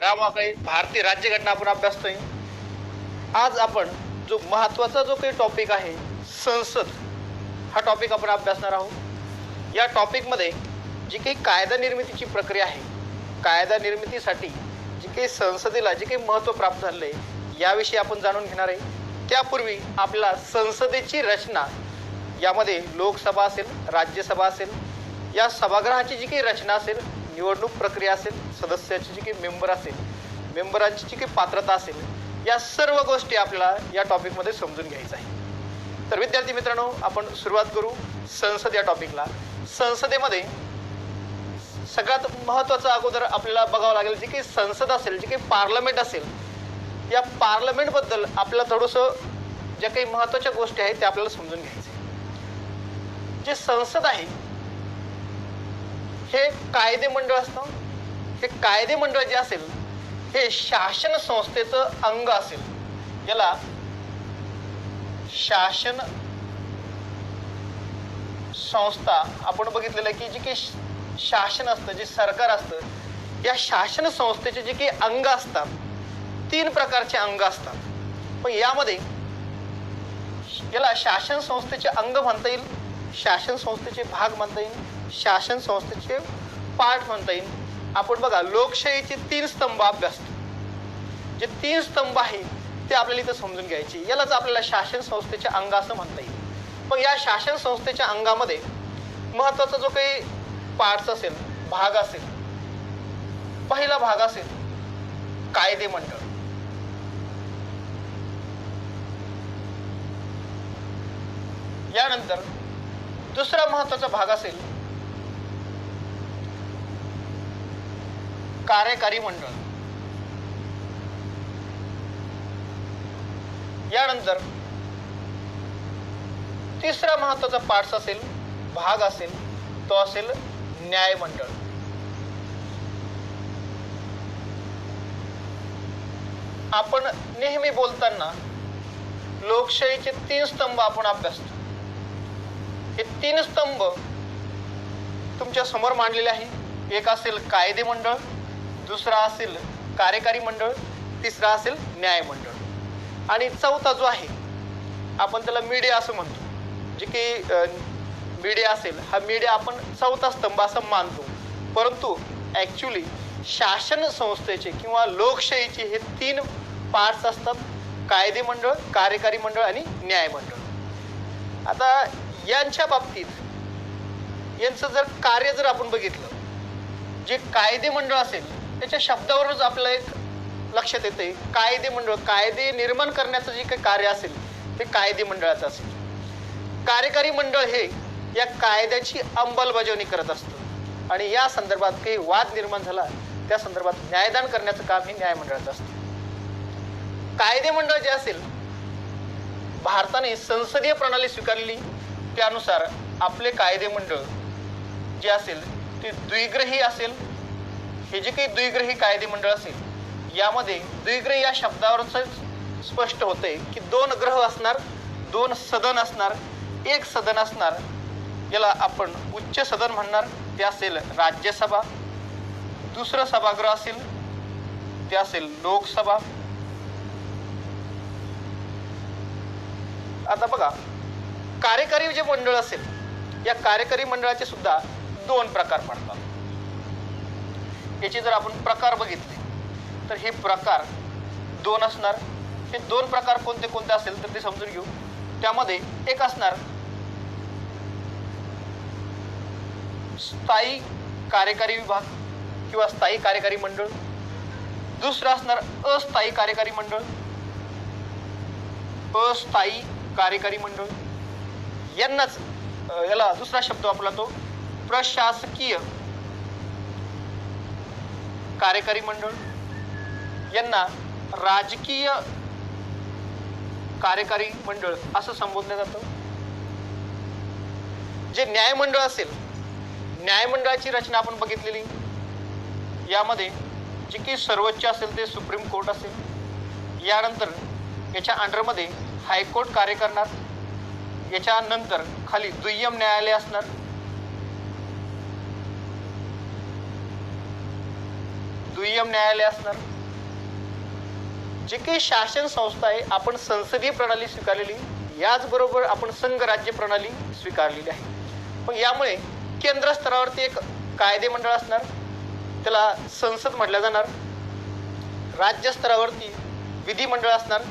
राम वाकळे भारतीय राज्यघटना आपण अभ्यासतोय. आज आपण जो महत्त्वाचा जो काही टॉपिक आहे संसद हा टॉपिक आपण अभ्यासणार आहोत. या टॉपिकमध्ये जी काही कायदा निर्मितीची प्रक्रिया आहे, कायदा निर्मितीसाठी जी काही संसदेला जे काही महत्त्व प्राप्त झाले याविषयी आपण जाणून घेणार आहे. त्यापूर्वी आपल्याला संसदेची रचना, यामध्ये लोकसभा असेल, राज्यसभा असेल, या सभागृहाची जी काही रचना असेल, निवडणूक प्रक्रिया असेल, सदस्याची जी काही मेंबर असेल, मेंबरांची जी काही पात्रता असेल, या सर्व गोष्टी आपल्याला या टॉपिकमध्ये समजून घ्यायचं आहे. तर विद्यार्थी मित्रांनो, आपण सुरुवात करू संसद या टॉपिकला. संसदेमध्ये सगळ्यात महत्त्वाचं अगोदर आपल्याला बघावं लागेल, जी काही संसद असेल, जी काही पार्लमेंट असेल, या पार्लमेंटबद्दल आपल्याला थोडंसं ज्या काही महत्त्वाच्या गोष्टी आहेत त्या आपल्याला समजून घ्यायचं आहे. जे संसद आहे हे कायदे मंडळ असतं. हे कायदे मंडळ जे असेल हे शासन संस्थेचं अंग असेल. याला शासन संस्था आपण बघितलेलं आहे की जे काही शासन असतं, जे सरकार असतं, या शासन संस्थेचे जे काही अंग असतात, 3 प्रकारचे अंग असतात. पण यामध्ये याला शासन संस्थेचे अंग म्हणता येईल, शासन संस्थेचे भाग म्हणता येईल, शासन संस्थेचे पार्ट म्हणता येईल. आपण बघा लोकशाहीचे 3 स्तंभ अभ्यासतो. जे 3 स्तंभ आहे ते आपल्याला इथं समजून घ्यायचे. यालाच आपल्याला शासन संस्थेचे अंग असं म्हणता येईल. पण या शासन संस्थेच्या अंगामध्ये महत्त्वाचा जो काही पार्ट्स असेल, भाग असेल, पहिला भाग असेल कायदे मंडळ. यानंतर दुसरा महत्त्वाचा भाग असेल कार्यकारी मंडळ. यानंतर तिसरा महत्त्वाचा पार्ट असेल, भाग असेल, तो असेल न्याय मंडळ. आपण नेहमी बोलताना लोकशाहीचे 3 स्तंभ आपण अभ्यासतो. हे 3 स्तंभ तुमच्या समोर मांडलेले आहे. एक असेल कायदे मंडळ, दुसरा असेल कार्यकारी मंडळ, तिसरा असेल न्याय मंडळ, आणि चौथा जो आहे आपण त्याला मीडिया असं म्हणतो. जे की मीडिया असेल, हा मीडिया आपण चौथा स्तंभ असं मानतो. परंतु ॲक्च्युली शासन संस्थेचे किंवा लोकशाहीचे हे 3 पार्ट्स असतात: कायदे मंडळ, कार्यकारी मंडळ आणि न्याय मंडळ. आता यांच्या बाबतीत यांचं जर कार्य जर आपण बघितलं, जे कायदे मंडळ असेल त्याच्या शब्दावरूनच आपल्याला एक लक्षात येते, कायदे मंडळ, कायदे निर्माण करण्याचं जे काही कार्य असेल ते कायदे मंडळाचं असेल. कार्यकारी मंडळ हे या कायद्याची अंमलबजावणी करत असतं आणि या संदर्भात काही वाद निर्माण झाला त्या संदर्भात न्यायदान करण्याचं काम हे न्याय मंडळाचं असतं. कायदे मंडळ जे असेल, भारताने संसदीय प्रणाली स्वीकारलेली, त्यानुसार आपले कायदे मंडळ जे असेल ते द्विग्रही असेल. हे जे काही द्विग्रही कायदे मंडळ असेल, यामध्ये द्विग्रही या शब्दावरच स्पष्ट होते की 2 ग्रह असणार, 2 सदन असणार, 1 सदन असणार. याला आपण उच्च सदन म्हणणार, ते असेल राज्यसभा. दुसरं सभागृह असेल ते असेल लोकसभा. आता बघा, कार्यकारी जे मंडळ असेल, या कार्यकारी मंडळाचे सुद्धा 2 प्रकार पडतात. याचे जर आपण प्रकार बघितले तर हे प्रकार 2 असणार. हे 2 प्रकार कोणते कोणते असेल तर ते समजून घेऊ. त्यामध्ये एक असणार स्थायी कार्यकारी विभाग किंवा स्थायी कार्यकारी मंडळ. दुसरं असणार अस्थायी कार्यकारी मंडळ, अस्थायी कार्यकारी मंडळ. यांनाच याला दुसरा शब्द वापरला तो प्रशासकीय कार्यकारी मंडळ. यांना राजकीय कार्यकारी मंडळ असं संबोधलं जातं. जे न्यायमंडळ असेल, न्यायमंडळाची रचना आपण बघितलेली. यामध्ये जे काही सर्वोच्च असेल ते सुप्रीम कोर्ट असेल. यानंतर याच्या अंडरमध्ये हायकोर्ट कार्य करणार. याच्यानंतर खाली दुय्यम न्यायालय असणार. दुय्यम न्यायालय असणार. जे काही शासन संस्था आहे आपण संसदीय प्रणाली स्वीकारलेली, याचबरोबर आपण संघ राज्य प्रणाली स्वीकारलेली आहे. पण यामुळे केंद्र स्तरावरती एक कायदे मंडळ असणार, त्याला संसद म्हटलं जाणार. राज्य स्तरावरती विधिमंडळ असणार.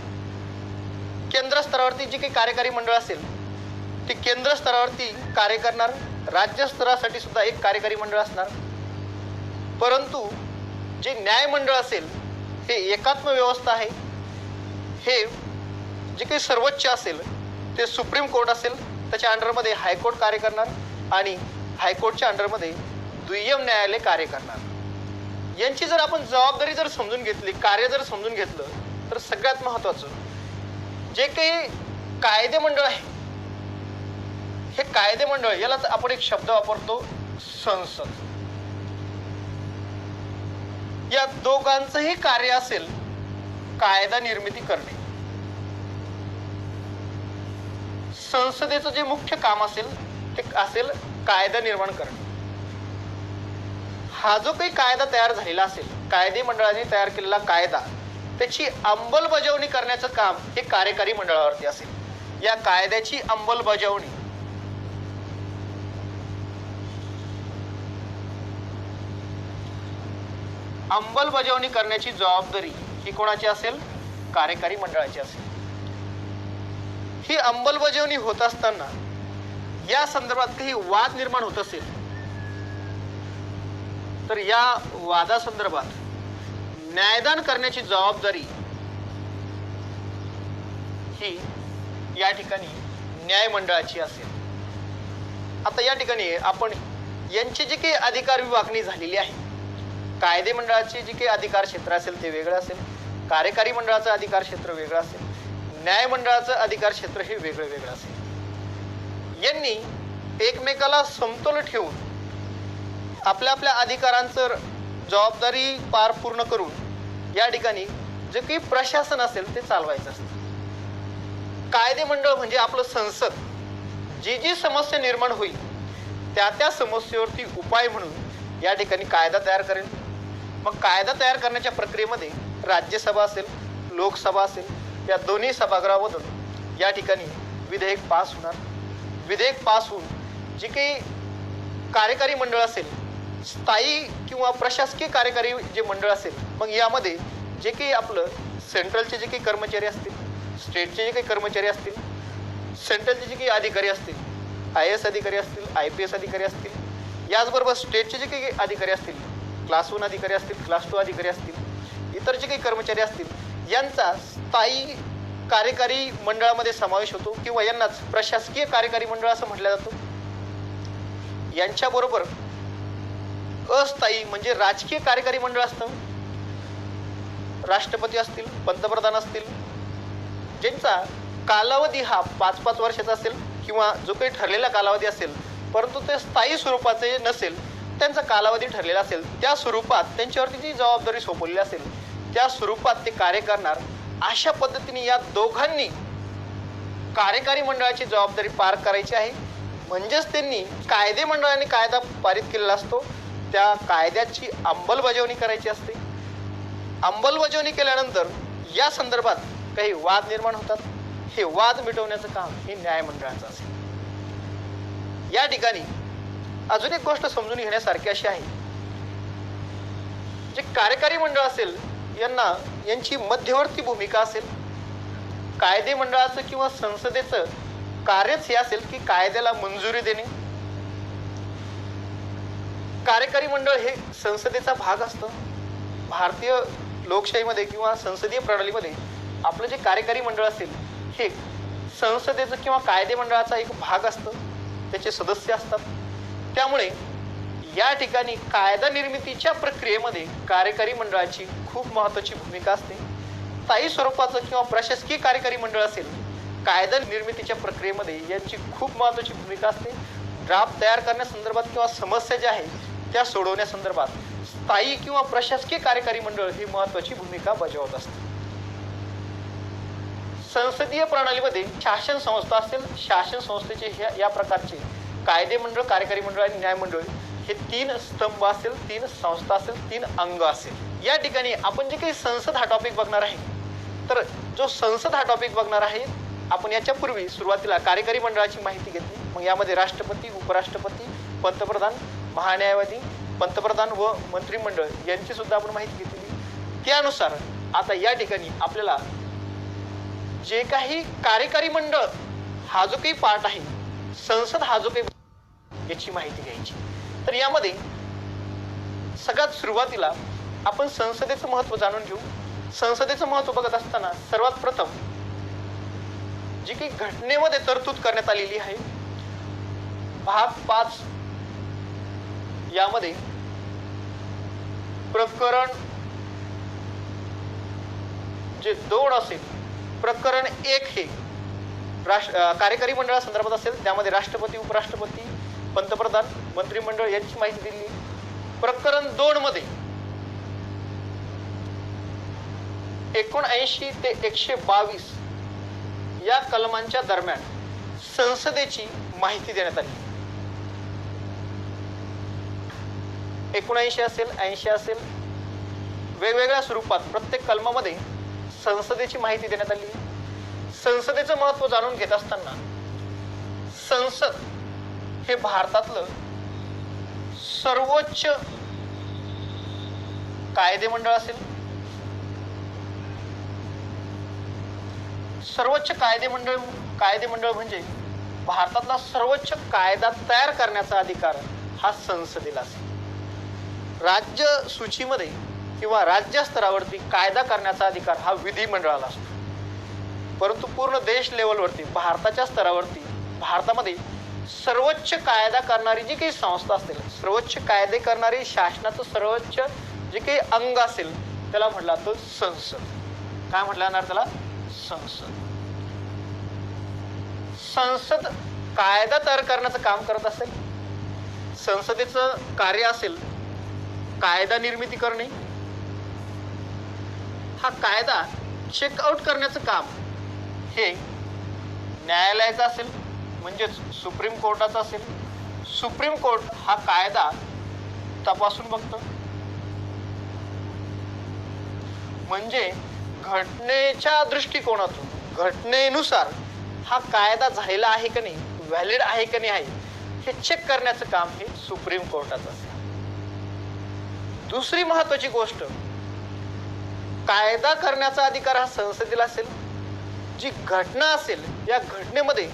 केंद्र स्तरावरती जे काही कार्यकारी मंडळ असेल ते केंद्र स्तरावरती कार्य करणार. राज्य स्तरासाठी सुद्धा एक कार्यकारी मंडळ असणार. परंतु जे न्यायमंडळ असेल हे एकात्म व्यवस्था आहे. हे जे काही सर्वोच्च असेल ते सुप्रीम कोर्ट असेल, त्याच्या अंडरमध्ये हायकोर्ट कार्य करणार आणि हायकोर्टच्या अंडरमध्ये दुय्यम न्यायालय कार्य करणार. यांची जर आपण जबाबदारी जर समजून घेतली, कार्य जर समजून घेतलं, तर सगळ्यात महत्त्वाचं जे काही कायदे मंडळ आहे, हे कायदे मंडळ यालाच आपण एक शब्द वापरतो, संसद. या दोघांचंही कार्य असेल कायदा निर्मिती करणे. संसदेचं जे मुख्य काम असेल ते असेल कायदा निर्माण करणे. हा जो काही कायदा तयार झालेला असेल, कायदे मंडळाने तयार केलेला कायदा, त्याची अंमलबजावणी करण्याचं काम हे कार्यकारी मंडळावरती असेल. या कायद्याची अंमलबजावणी करण्याची जबाबदारी ही कोणाची असेल? कार्यकारी मंडळाची असेल. ही अंमलबजावणी होत असताना या संदर्भात काही वाद निर्माण होत असेल तर या वादासंदर्भात न्यायदान करण्याची जबाबदारी ही या ठिकाणी न्यायमंडळाची असेल. आता या ठिकाणी आपण यांची जी काही अधिकार विभागणी झालेली आहे, कायदे मंडळाचे जे काही अधिकार क्षेत्र असेल ते वेगळं असेल, कार्यकारी मंडळाचं अधिकार क्षेत्र वेगळं असेल, न्यायमंडळाचं अधिकार क्षेत्र हे वेगळं वेगळं असेल. यांनी एकमेकाला समतोल ठेवून आपल्या आपल्या अधिकारांचं जबाबदारी पार पूर्ण करून या ठिकाणी जे काही प्रशासन असेल ते चालवायचं असतं. कायदे मंडळ म्हणजे आपलं संसद. जी जी समस्या निर्माण होईल त्या त्या समस्येवरती उपाय म्हणून या ठिकाणी कायदा तयार करेल. मग कायदा तयार करण्याच्या प्रक्रियेमध्ये राज्यसभा असेल, लोकसभा असेल, या दोन्ही सभागृहामधून या ठिकाणी विधेयक पास होणार. विधेयक पास होऊन जे काही कार्यकारी मंडळ असेल, स्थायी किंवा प्रशासकीय कार्यकारी जे मंडळ असेल, मग यामध्ये जे काही आपलं सेंट्रलचे जे काही कर्मचारी असतील, स्टेटचे जे काही कर्मचारी असतील, सेंट्रलचे जे काही अधिकारी असतील, IAS अधिकारी असतील, IPS अधिकारी असतील, याचबरोबर स्टेटचे जे काही अधिकारी असतील, क्लास 1 अधिकारी असतील, क्लास 2 अधिकारी असतील, इतर जे काही कर्मचारी असतील, यांचा स्थायी कार्यकारी मंडळामध्ये समावेश होतो किंवा यांनाच प्रशासकीय कार्यकारी मंडळ असं म्हटलं जातं. यांच्याबरोबर अस्थायी म्हणजे राजकीय कार्यकारी मंडळ असतं. राष्ट्रपती असतील, पंतप्रधान असतील, ज्यांचा कालावधी हा 5-5 वर्षाचा असेल किंवा जो काही ठरलेला कालावधी असेल, परंतु ते स्थायी स्वरूपाचे नसेल, त्यांचा कालावधी ठरलेला असेल, त्या स्वरूपात त्यांच्यावरती जी जबाबदारी सोपवलेली असेल त्या स्वरूपात ते कार्य करणार. अशा पद्धतीने या दोघांनी कार्यकारी मंडळाची जबाबदारी पार करायची आहे. म्हणजेच त्यांनी कायदे मंडळाने कायदा पारित केलेला असतो, त्या कायद्याची अंमलबजावणी करायची असते. अंमलबजावणी केल्यानंतर या संदर्भात काही वाद निर्माण होतात. हे वाद मिटवण्याचं काम हे न्यायमंडळाचं असेल. या ठिकाणी अजून एक गोष्ट समजून घेण्यासारखी अशी आहे, जे कार्यकारी मंडळ असेल यांची मध्यवर्ती भूमिका असेल. कायदे मंडळाचं किंवा संसदेचं कार्यच हे असेल की कायद्याला मंजुरी देणे. कार्यकारी मंडळ हे संसदेचा भाग असतं. भारतीय लोकशाहीमध्ये किंवा संसदीय प्रणालीमध्ये आपलं जे कार्यकारी मंडळ असेल हे संसदेचं किंवा कायदे मंडळाचा एक भाग असतं, त्याचे सदस्य असतात. त्यामुळे या ठिकाणी कायदा निर्मितीच्या प्रक्रियेमध्ये कार्यकारी मंडळाची खूप महत्त्वाची भूमिका असते. स्थायी स्वरूपाचं किंवा प्रशासकीय कार्यकारी मंडळ असेल, कायदा निर्मितीच्या प्रक्रियेमध्ये यांची खूप महत्त्वाची भूमिका असते. ड्राफ्ट तयार करण्यासंदर्भात किंवा समस्या ज्या आहेत त्या सोडवण्यासंदर्भात स्थायी किंवा प्रशासकीय कार्यकारी मंडळ ही महत्त्वाची भूमिका बजावत असते. संसदीय प्रणालीमध्ये शासन संस्था असेल, शासन संस्थेचे या प्रकारचे कायदे मंडळ, कार्यकारी मंडळ आणि न्यायमंडळ हे 3 स्तंभ असेल, 3 संस्था असेल, 3 अंग असेल. या ठिकाणी आपण जे काही संसद हा टॉपिक बघणार आहे, तर जो संसद हा टॉपिक बघणार आहे, आपण याच्यापूर्वी सुरुवातीला कार्यकारी मंडळाची माहिती घेतली. मग यामध्ये राष्ट्रपती, उपराष्ट्रपती, पंतप्रधान, महान्यायवादी, पंतप्रधान व मंत्रिमंडळ यांची सुद्धा आपण माहिती घेतली. त्यानुसार आता या ठिकाणी आपल्याला जे काही कार्यकारी मंडळ हा जो काही पार्ट आहे, संसद हा जो काही, याची माहिती घ्यायची. तर यामध्ये सगळ्यात सुरुवातीला आपण संसदेचं महत्व जाणून घेऊ. संसदेचं महत्व बघत असताना सर्वात प्रथम जी काही घटनेमध्ये तरतूद करण्यात आलेली आहे, भाग 5 यामध्ये प्रकरण जे 2 असेल, प्रकरण 1 हे कार्यकारी मंडळासंदर्भात असेल, त्यामध्ये राष्ट्रपती, उपराष्ट्रपती, पंतप्रधान, मंत्रिमंडळ यांची माहिती दिली. प्रकरण 2 मध्ये 79 ते 122 या कलमांच्या दरम्यान संसदेची माहिती देण्यात आली. 79 असेल, 80 असेल, वेगवेगळ्या स्वरूपात प्रत्येक कलमामध्ये संसदेची माहिती देण्यात आली. संसदेचं महत्व जाणून घेत असताना संसद हे भारतातलं सर्वोच्च कायदेमंडळ असेल. सर्वोच्च कायदेमंडळ म्हणजे भारतातला सर्वोच्च कायदा तयार करण्याचा अधिकार हा संसदेला असेल. राज्य सूचीमध्ये किंवा राज्य स्तरावरती कायदा करण्याचा अधिकार हा विधिमंडळाला असतो. परंतु पूर्ण देश लेवलवरती, भारताच्या स्तरावरती, भारतामध्ये सर्वोच्च कायदा करणारी जी काही संस्था असेल, सर्वोच्च कायदे करणारी शासनाचं सर्वोच्च जे काही अंग असेल, त्याला म्हटलं जातं संसद. काय म्हटलं जाणार त्याला? संसद. संसद कायदा तयार करण्याचं काम करत असेल. संसदेचं कार्य असेल कायदा निर्मिती करणे. हा कायदा चेकआउट करण्याचं काम हे न्यायालयाचं असेल, म्हणजेच सुप्रीम कोर्टाचा असेल. सुप्रीम कोर्ट हा कायदा तपासून बघतं. म्हणजे घटनेच्या दृष्टिकोनातून, घटनेनुसार हा कायदा झालेला आहे का नाही, व्हॅलिड आहे का नाही आहे, हे चेक करण्याचं काम हे सुप्रीम कोर्टाचं असेल. दुसरी महत्वाची गोष्ट, कायदा करण्याचा अधिकार हा संसदेला असेल. जी घटना असेल, या घटनेमध्ये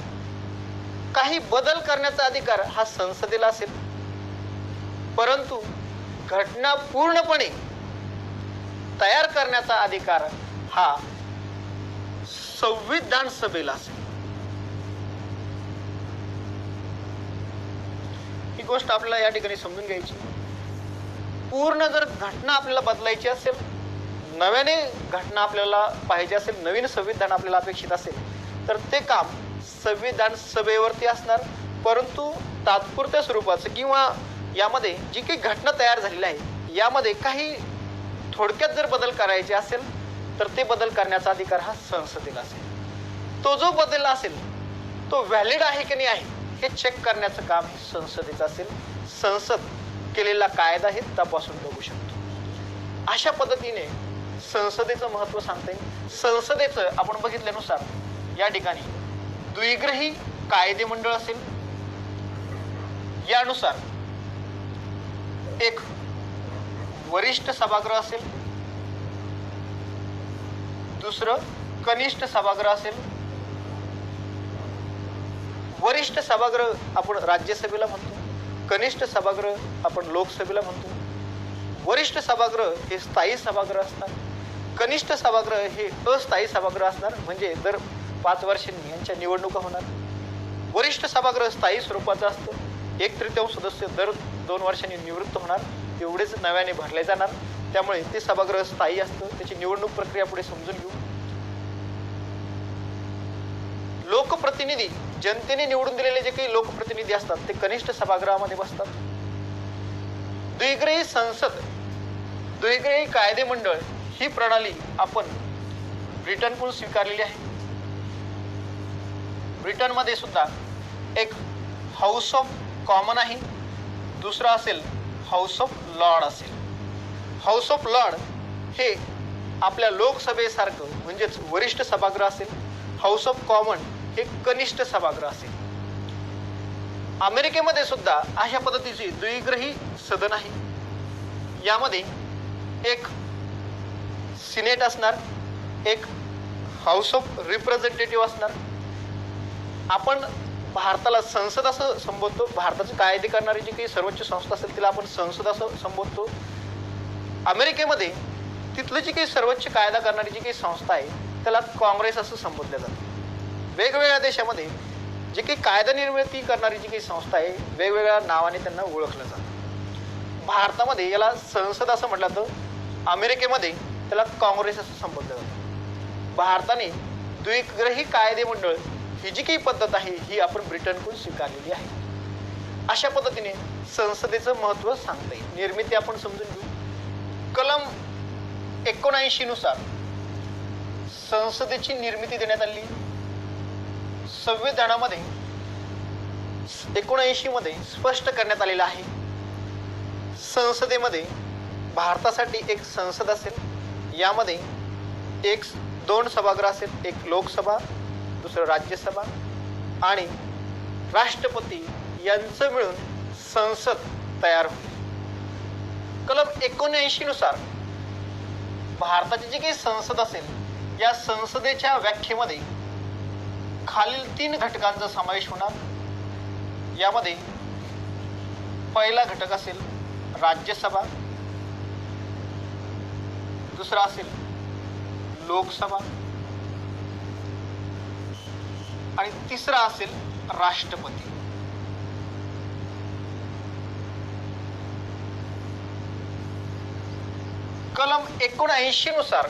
काही बदल करण्याचा अधिकार हा संसदेला असेल. परंतु घटना पूर्णपणे तयार करण्याचा अधिकार हा संविधान सभेला असेल. ही गोष्ट आपल्याला या ठिकाणी समजून घ्यायची. पूर्ण जर घटना आपल्याला बदलायची असेल, नव्याने घटना आपल्याला पाहिजे असेल, नवीन संविधान आपल्याला अपेक्षित असेल, तर ते काम संविधान सभेवरती असणार. परंतु तात्पुरत्या स्वरूपाचं किंवा यामध्ये जी काही घटना तयार झालेली आहे, यामध्ये काही थोडक्यात जर बदल करायचे असेल, तर ते बदल करण्याचा अधिकार हा संसदेला असेल. तो जो बदल असेल तो व्हॅलिड आहे की नाही आहे हे चेक करण्याचं काम हे संसदेचं असेल. संसद केलेला कायदा हे तपासून बघू शकतो. अशा पद्धतीने संसदेचं महत्व सांगता येईल. संसदेचं आपण बघितल्यानुसार या ठिकाणी द्विग्रही कायदेमंडळ असेल. यानुसार एक वरिष्ठ सभागृह असेल, दुसरं कनिष्ठ सभागृह असेल. वरिष्ठ सभागृह आपण राज्यसभेला म्हणतो, कनिष्ठ सभागृह आपण लोकसभेला म्हणतो. वरिष्ठ सभागृह हे स्थायी सभागृह असतात, कनिष्ठ सभागृह हे अस्थायी सभागृह असणार. म्हणजे दर 5 वर्षांनी यांच्या निवडणुका होणार. वरिष्ठ सभागृह स्थायी स्वरूपाचं असतं. 1/3 सदस्य दर 2 वर्षांनी निवृत्त होणार, एवढेच नव्याने भरले जाणार. त्यामुळे ते सभागृह स्थायी असतं. त्याची निवडणूक प्रक्रिया पुढे समजून घेऊ. लोकप्रतिनिधी, जनतेने निवडून दिलेले जे काही लोकप्रतिनिधी असतात ते कनिष्ठ सभागृहामध्ये बसतात. द्विग्रही संसद, द्विग्रही कायदेमंडळ ही प्रणाली आपण ब्रिटनकडून स्वीकारलेली आहे. ब्रिटनमध्ये सुद्धा एक हाऊस ऑफ कॉमन आहे, दुसरा असेल हाऊस ऑफ लॉर्ड असेल. हाऊस ऑफ लॉर्ड हे आपल्या लोकसभेसारखं म्हणजेच वरिष्ठ सभागृह असेल, हाऊस ऑफ कॉमन हे कनिष्ठ सभागृह असेल. अमेरिकेमध्ये सुद्धा अशा पद्धतीची द्विग्रही सदन आहे. यामध्ये एक सिनेट असणार, एक हाऊस ऑफ रिप्रेझेंटेटिव्ह असणार. आपण भारताला संसद असं संबोधतो. भारताचे कायदे करणारी जी काही सर्वोच्च संस्था असेल तिला आपण संसद असं संबोधतो. अमेरिकेमध्ये तिथलं जी काही सर्वोच्च कायदा करणारी जी काही संस्था आहे त्याला काँग्रेस असं संबोधलं जातं. वेगवेगळ्या देशामध्ये जी काही कायदा निर्मिती करणारी जी काही संस्था आहे वेगवेगळ्या नावाने त्यांना ओळखलं जातं. भारतामध्ये याला संसद असं म्हटलं जातं, अमेरिकेमध्ये त्याला काँग्रेस असं संबोधलं जातं. भारताने द्विग्रही कायदे मंडळ ही जी काही पद्धत आहे ही आपण ब्रिटनकडून स्वीकारलेली आहे. अशा पद्धतीने संसदेचं महत्त्व सांगता येईल. निर्मिती आपण समजून घेऊ. कलम 79 नुसार संसदेची निर्मिती देण्यात आली. संविधानामध्ये 79 मध्ये स्पष्ट करण्यात आलेलं आहे, संसदेमध्ये भारतासाठी एक संसद असेल, यामध्ये दोन सभागृह असेल, एक लोकसभा, दुसरं राज्यसभा आणि राष्ट्रपती यांचं मिळून संसद तयार होईल. कलम 79 नुसार भारताची जी काही संसद असेल या संसदेच्या व्याख्येमध्ये खालील 3 घटकांचा समावेश होणार. यामध्ये पहिला घटक असेल राज्यसभा, दुसरा असेल लोकसभा आणि तिसरा असेल राष्ट्रपती. कलम 79 नुसार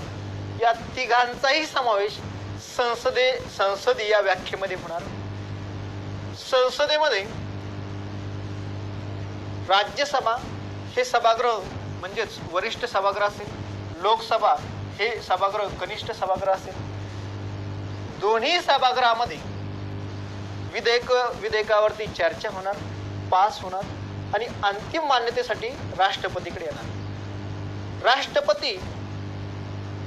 या तिघांचाही समावेश संसद या व्याख्येमध्ये होणार. संसदेमध्ये राज्यसभा हे सभागृह म्हणजेच वरिष्ठ सभागृह असेल, लोकसभा हे सभागृह कनिष्ठ सभागृह असेल. दोन्ही सभागृहामध्ये विधेयकावरती चर्चा होणार, पास होणार आणि अंतिम मान्यतेसाठी राष्ट्रपतीकडे येणार. राष्ट्रपती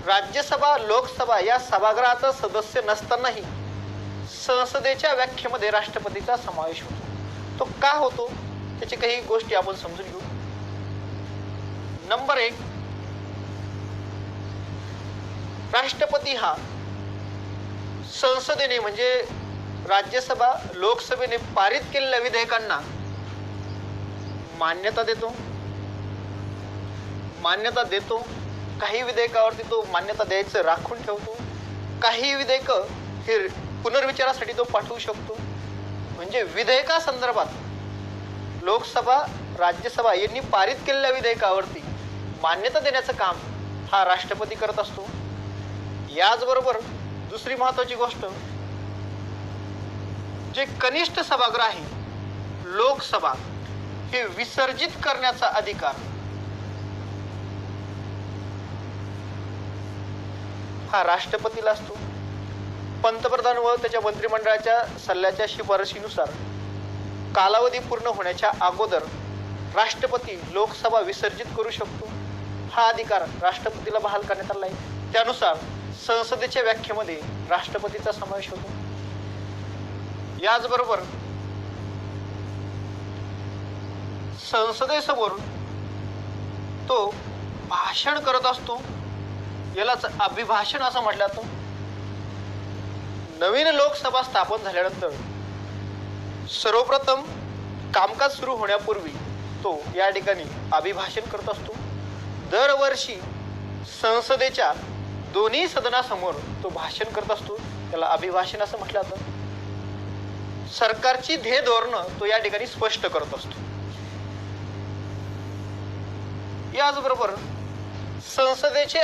राज्यसभा लोकसभा या सभागृहाचा सदस्य नसतानाही संसदेच्या व्याख्येमध्ये राष्ट्रपतीचा समावेश होतो. तो का होतो त्याची काही गोष्टी आपण समजून घेऊ. नंबर 1, राष्ट्रपती हा संसदेने म्हणजे राज्यसभा लोकसभेने पारित केलेल्या विधेयकांना मान्यता देतो. काही विधेयकावरती तो मान्यता द्यायचं राखून ठेवतो. काही विधेयक हे पुनर्विचारासाठी तो पाठवू शकतो. म्हणजे विधेयकासंदर्भात लोकसभा राज्यसभा यांनी पारित केलेल्या विधेयकावरती मान्यता देण्याचं काम हा राष्ट्रपती करत असतो. याचबरोबर दुसरी महत्वाची गोष्ट, जे कनिष्ठ सभागृह आहे लोकसभा हे विसर्जित करण्याचा अधिकार हा राष्ट्रपतीला असतो. पंतप्रधान व त्याच्या मंत्रिमंडळाच्या सल्ल्याच्या शिफारशीनुसार कालावधी पूर्ण होण्याच्या अगोदर राष्ट्रपती लोकसभा विसर्जित करू शकतो. हा अधिकार राष्ट्रपतीला बहाल करण्यात आला आहे. त्यानुसार संसदेच्या व्याख्येमध्ये राष्ट्रपतीचा समावेश होतो. याचबरोबर संसदेसमोर तो भाषण करत असतो. यालाच अभिभाषण असं म्हटलं जातं. नवीन लोकसभा स्थापन झाल्यानंतर सर्वप्रथम कामकाज सुरू होण्यापूर्वी तो या ठिकाणी अभिभाषण करत असतो. दरवर्षी संसदेच्या दोन्ही सदनासमोर तो भाषण करत असतो. त्याला अभिभाषण असं म्हटलं जातं. सरकारची ध्येय धोरणं तो या ठिकाणी स्पष्ट करत असतो. याचबरोबर संसदेचे